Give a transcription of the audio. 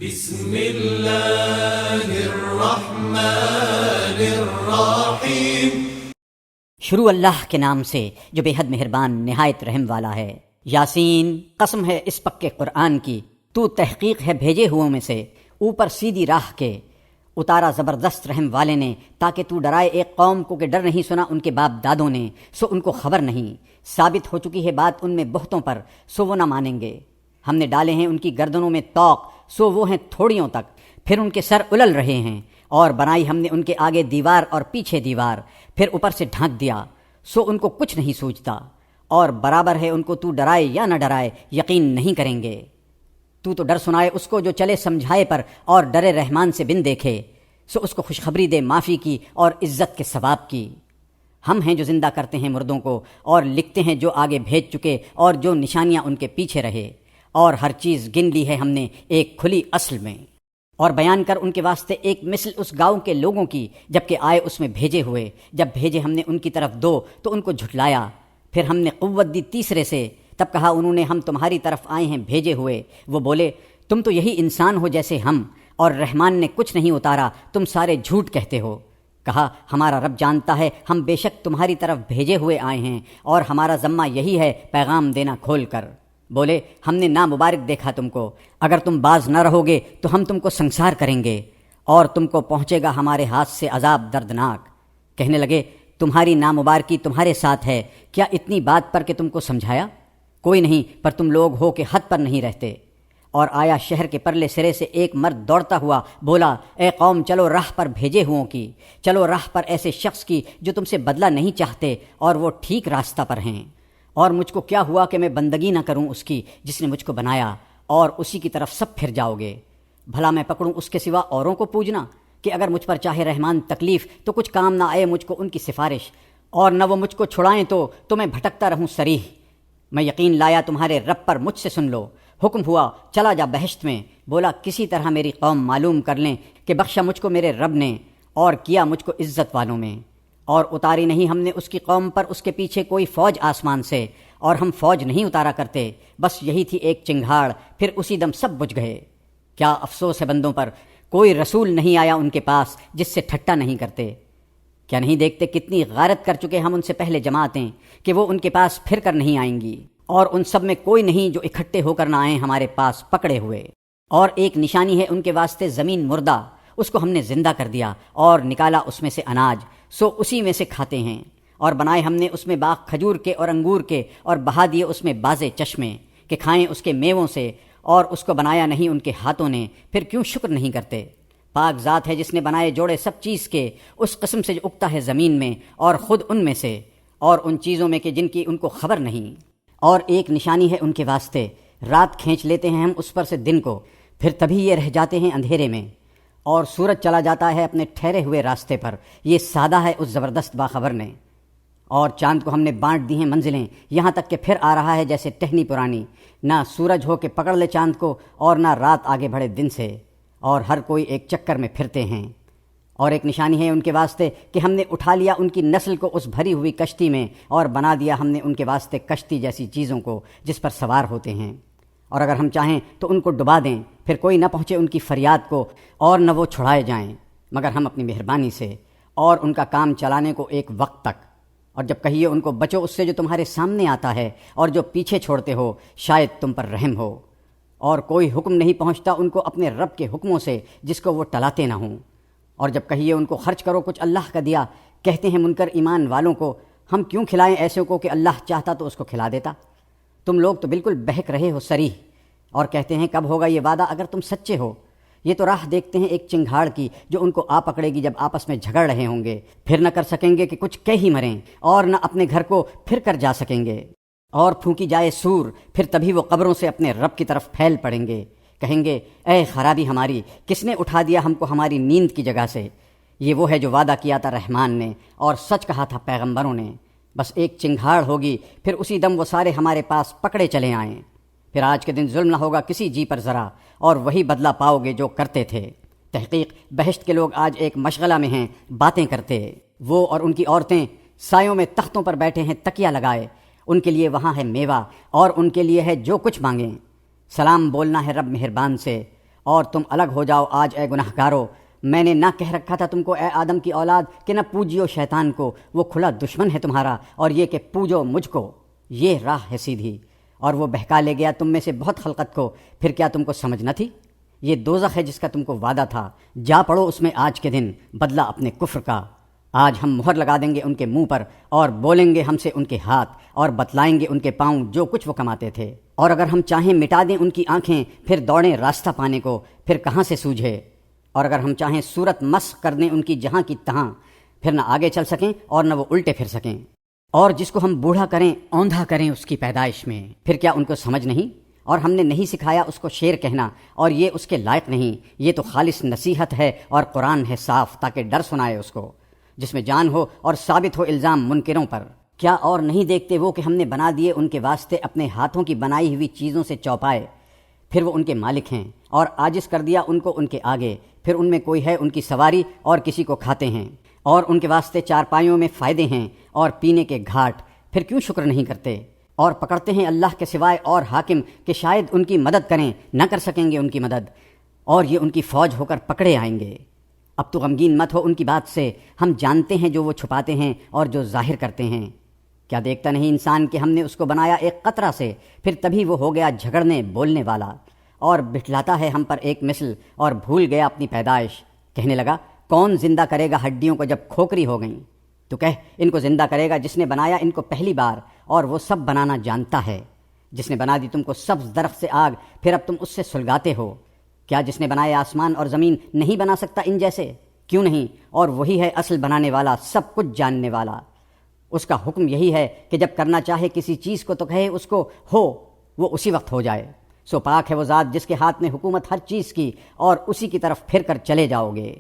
بسم اللہ الرحمن الرحیم۔ شروع اللہ کے نام سے جو بے حد مہربان نہایت رحم والا ہے۔ یاسین، قسم ہے اس پکے قرآن کی، تو تحقیق ہے بھیجے ہوئوں میں سے، اوپر سیدھی راہ کے اتارا زبردست رحم والے نے، تاکہ تو ڈرائے ایک قوم کو کہ ڈر نہیں سنا ان کے باپ دادوں نے، سو ان کو خبر نہیں، ثابت ہو چکی ہے بات ان میں بہتوں پر، سو وہ نہ مانیں گے۔ ہم نے ڈالے ہیں ان کی گردنوں میں طوق، سو وہ ہیں تھوڑیوں تک، پھر ان کے سر الل رہے ہیں، اور بنائی ہم نے ان کے آگے دیوار اور پیچھے دیوار، پھر اوپر سے ڈھانک دیا، سو ان کو کچھ نہیں سوچتا، اور برابر ہے ان کو تو ڈرائے یا نہ ڈرائے یقین نہیں کریں گے۔ تو ڈر سنائے اس کو جو چلے سمجھائے پر، اور ڈرے رحمان سے بن دیکھے، سو اس کو خوشخبری دے معافی کی اور عزت کے ثواب کی۔ ہم ہیں جو زندہ کرتے ہیں مردوں کو، اور لکھتے ہیں جو آگے بھیج چکے، اور جو نشانیاں ان کے پیچھے رہے، اور ہر چیز گن لی ہے ہم نے ایک کھلی اصل میں، اور بیان کر ان کے واسطے ایک مثل اس گاؤں کے لوگوں کی جبکہ آئے اس میں بھیجے ہوئے، جب بھیجے ہم نے ان کی طرف دو تو ان کو جھٹلایا، پھر ہم نے قوت دی تیسرے سے، تب کہا انہوں نے ہم تمہاری طرف آئے ہیں بھیجے ہوئے، وہ بولے تم تو یہی انسان ہو جیسے ہم، اور رحمان نے کچھ نہیں اتارا، تم سارے جھوٹ کہتے ہو۔ کہا ہمارا رب جانتا ہے ہم بے شک تمہاری طرف بھیجے ہوئے آئے ہیں، اور ہمارا ذمہ یہی ہے پیغام دینا کھول کر۔ بولے ہم نے نامبارک دیکھا تم کو، اگر تم باز نہ رہو گے تو ہم تم کو سنسار کریں گے، اور تم کو پہنچے گا ہمارے ہاتھ سے عذاب دردناک۔ کہنے لگے تمہاری نامبارکی تمہارے ساتھ ہے، کیا اتنی بات پر کہ تم کو سمجھایا؟ کوئی نہیں، پر تم لوگ ہو کہ حد پر نہیں رہتے۔ اور آیا شہر کے پرلے سرے سے ایک مرد دوڑتا ہوا، بولا اے قوم چلو راہ پر بھیجے ہووں کی، چلو راہ پر ایسے شخص کی جو تم سے بدلہ نہیں چاہتے اور وہ ٹھیک راستہ پر ہیں۔ اور مجھ کو کیا ہوا کہ میں بندگی نہ کروں اس کی جس نے مجھ کو بنایا، اور اسی کی طرف سب پھر جاؤ گے۔ بھلا میں پکڑوں اس کے سوا اوروں کو پوجنا، کہ اگر مجھ پر چاہے رحمان تکلیف تو کچھ کام نہ آئے مجھ کو ان کی سفارش، اور نہ وہ مجھ کو چھڑائیں تو میں بھٹکتا رہوں سریح۔ میں یقین لایا تمہارے رب پر، مجھ سے سن لو۔ حکم ہوا چلا جا بہشت میں، بولا کسی طرح میری قوم معلوم کر لیں کہ بخشا مجھ کو میرے رب نے، اور کیا مجھ کو عزت والوں میں۔ اور اتاری نہیں ہم نے اس کی قوم پر اس کے پیچھے کوئی فوج آسمان سے، اور ہم فوج نہیں اتارا کرتے، بس یہی تھی ایک چنگھاڑ، پھر اسی دم سب بجھ گئے۔ کیا افسوس ہے بندوں پر، کوئی رسول نہیں آیا ان کے پاس جس سے ٹھٹا نہیں کرتے۔ کیا نہیں دیکھتے کتنی غارت کر چکے ہم ان سے پہلے جماعتیں، کہ وہ ان کے پاس پھر کر نہیں آئیں گی، اور ان سب میں کوئی نہیں جو اکٹھے ہو کر نہ آئیں ہمارے پاس پکڑے ہوئے۔ اور ایک نشانی ہے ان کے واسطے زمین مردہ، اس کو ہم نے زندہ کر دیا اور نکالا اس میں سے اناج، سو اسی میں سے کھاتے ہیں۔ اور بنائے ہم نے اس میں باغ کھجور کے اور انگور کے، اور بہا دیے اس میں بازے چشمے، کہ کھائیں اس کے میووں سے، اور اس کو بنایا نہیں ان کے ہاتھوں نے، پھر کیوں شکر نہیں کرتے؟ پاک ذات ہے جس نے بنائے جوڑے سب چیز کے، اس قسم سے جو اگتا ہے زمین میں، اور خود ان میں سے، اور ان چیزوں میں کہ جن کی ان کو خبر نہیں۔ اور ایک نشانی ہے ان کے واسطے، رات کھینچ لیتے ہیں ہم اس پر سے دن کو، پھر تبھی یہ رہ جاتے ہیں اندھیرے میں، اور سورج چلا جاتا ہے اپنے ٹھہرے ہوئے راستے پر۔ یہ سادہ ہے اس زبردست باخبر نے۔ اور چاند کو ہم نے بانٹ دی ہیں منزلیں، یہاں تک کہ پھر آ رہا ہے جیسے ٹہنی پرانی، نہ سورج ہو کہ پکڑ لے چاند کو، اور نہ رات آگے بڑھے دن سے، اور ہر کوئی ایک چکر میں پھرتے ہیں۔ اور ایک نشانی ہے ان کے واسطے کہ ہم نے اٹھا لیا ان کی نسل کو اس بھری ہوئی کشتی میں، اور بنا دیا ہم نے ان کے واسطے کشتی جیسی چیزوں کو جس پر سوار ہوتے ہیں۔ اور اگر ہم چاہیں تو ان کو ڈبا دیں، پھر کوئی نہ پہنچے ان کی فریاد کو، اور نہ وہ چھڑائے جائیں، مگر ہم اپنی مہربانی سے، اور ان کا کام چلانے کو ایک وقت تک۔ اور جب کہیے ان کو بچو اس سے جو تمہارے سامنے آتا ہے، اور جو پیچھے چھوڑتے ہو شاید تم پر رحم ہو۔ اور کوئی حکم نہیں پہنچتا ان کو اپنے رب کے حکموں سے جس کو وہ ٹلاتے نہ ہوں۔ اور جب کہیے ان کو خرچ کرو کچھ اللہ کا دیا، کہتے ہیں منکر ایمان والوں کو ہم کیوں کھلائیں ایسے کو کہ اللہ چاہتا تو اس کو کھلا دیتا۔ تم لوگ تو بالکل بہک رہے ہو صریح، اور کہتے ہیں کب ہوگا یہ وعدہ اگر تم سچے ہو۔ یہ تو راہ دیکھتے ہیں ایک چنگھاڑ کی جو ان کو آ پکڑے گی جب آپس میں جھگڑ رہے ہوں گے، پھر نہ کر سکیں گے کہ کچھ کہہ ہی مریں، اور نہ اپنے گھر کو پھر کر جا سکیں گے۔ اور پھونکی جائے سور، پھر تبھی وہ قبروں سے اپنے رب کی طرف پھیل پڑیں گے، کہیں گے اے خرابی ہماری، کس نے اٹھا دیا ہم کو ہماری نیند کی جگہ سے؟ یہ وہ ہے جو وعدہ کیا تھا رحمان نے، اور سچ کہا تھا پیغمبروں نے۔ بس ایک چنگھاڑ ہوگی، پھر اسی دم وہ سارے ہمارے پاس پکڑے چلے آئیں۔ پھر آج کے دن ظلم نہ ہوگا کسی جی پر ذرا، اور وہی بدلہ پاؤ گے جو کرتے تھے۔ تحقیق بہشت کے لوگ آج ایک مشغلہ میں ہیں باتیں کرتے، وہ اور ان کی عورتیں سایوں میں تختوں پر بیٹھے ہیں تکیہ لگائے، ان کے لیے وہاں ہے میوہ، اور ان کے لیے ہے جو کچھ مانگیں۔ سلام بولنا ہے رب مہربان سے، اور تم الگ ہو جاؤ آج اے گناہگارو، میں نے نہ کہہ رکھا تھا تم کو اے آدم کی اولاد کہ نہ پوجیو شیطان کو، وہ کھلا دشمن ہے تمہارا، اور یہ کہ پوجو مجھ کو، یہ راہ ہے سیدھی، اور وہ بہکا لے گیا تم میں سے بہت خلقت کو، پھر کیا تم کو سمجھ نہ تھی؟ یہ دوزخ ہے جس کا تم کو وعدہ تھا، جا پڑو اس میں آج کے دن بدلہ اپنے کفر کا۔ آج ہم مہر لگا دیں گے ان کے منہ پر، اور بولیں گے ہم سے ان کے ہاتھ، اور بتلائیں گے ان کے پاؤں جو کچھ وہ کماتے تھے، اور اگر ہم چاہیں مٹا دیں ان کی آنکھیں، پھر دوڑیں راستہ پانے کو، پھر کہاں سے سوجھے، اور اگر ہم چاہیں صورت مسخ کر دیں ان کی جہاں کی تہاں، پھر نہ آگے چل سکیں اور نہ وہ الٹے پھر سکیں، اور جس کو ہم بوڑھا کریں اوندھا کریں اس کی پیدائش میں، پھر کیا ان کو سمجھ نہیں؟ اور ہم نے نہیں سکھایا اس کو شعر کہنا، اور یہ اس کے لائق نہیں، یہ تو خالص نصیحت ہے اور قرآن ہے صاف، تاکہ ڈر سنائے اس کو، جس میں جان ہو اور ثابت ہو الزام منکروں پر۔ کیا اور نہیں دیکھتے وہ کہ ہم نے بنا دیے ان کے واسطے اپنے ہاتھوں کی بنائی ہوئی چیزوں سے چوپائے، پھر وہ ان کے مالک ہیں، اور عاجز کر دیا ان کو ان کے آگے، پھر ان میں کوئی ہے ان کی سواری اور کسی کو کھاتے ہیں، اور ان کے واسطے چارپائیوں میں فائدے ہیں اور پینے کے گھاٹ، پھر کیوں شکر نہیں کرتے؟ اور پکڑتے ہیں اللہ کے سوائے اور حاکم کہ شاید ان کی مدد کریں، نہ کر سکیں گے ان کی مدد، اور یہ ان کی فوج ہو کر پکڑے آئیں گے۔ اب تو غمگین مت ہو ان کی بات سے، ہم جانتے ہیں جو وہ چھپاتے ہیں اور جو ظاہر کرتے ہیں۔ کیا دیکھتا نہیں انسان کہ ہم نے اس کو بنایا ایک قطرہ سے، پھر تبھی وہ ہو گیا جھگڑنے بولنے والا، اور بٹھلاتا ہے ہم پر ایک مثل، اور بھول گیا اپنی پیدائش، کہنے لگا کون زندہ کرے گا ہڈیوں کو جب کھوکھری ہو گئیں؟ تو کہہ ان کو زندہ کرے گا جس نے بنایا ان کو پہلی بار، اور وہ سب بنانا جانتا ہے، جس نے بنا دی تم کو سبز درخت سے آگ، پھر اب تم اس سے سلگاتے ہو۔ کیا جس نے بنایا آسمان اور زمین نہیں بنا سکتا ان جیسے؟ کیوں نہیں؟ اور وہی ہے اصل بنانے والا، سب کچھ جاننے والا۔ اس کا حکم یہی ہے کہ جب کرنا چاہے کسی چیز کو تو کہے اس کو ہو، وہ اسی وقت ہو جائے۔ سو پاک ہے وہ ذات جس کے ہاتھ میں حکومت ہر چیز کی، اور اسی کی طرف پھر کر چلے جاؤ گے۔